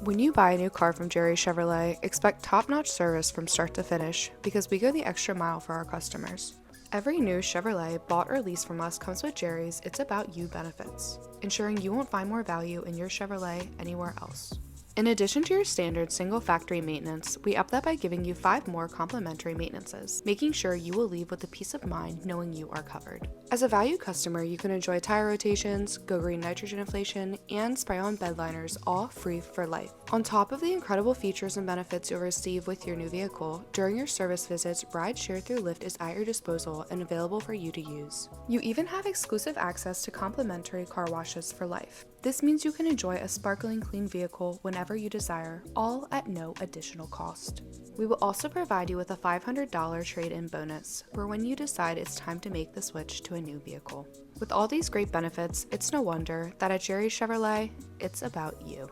When you buy a new car from Jerry Chevrolet, expect top-notch service from start to finish because we go the extra mile for our customers. Every new Chevrolet bought or leased from us comes with Jerry's It's About You benefits, ensuring you won't find more value in your Chevrolet anywhere else. In addition to your standard single factory maintenance, we up that by giving you 5 more complimentary maintenances, making sure you will leave with the peace of mind knowing you are covered. As a value customer, you can enjoy tire rotations, go green nitrogen inflation, and spray-on bed liners all free for life. On top of the incredible features and benefits you'll receive with your new vehicle, during your service visits, Ride Share through Lyft is at your disposal and available for you to use. You even have exclusive access to complimentary car washes for life. This means you can enjoy a sparkling clean vehicle whenever you desire, all at no additional cost. We will also provide you with a $500 trade-in bonus for when you decide it's time to make the switch to a new vehicle. With all these great benefits, it's no wonder that at Jerry Chevrolet, it's about you.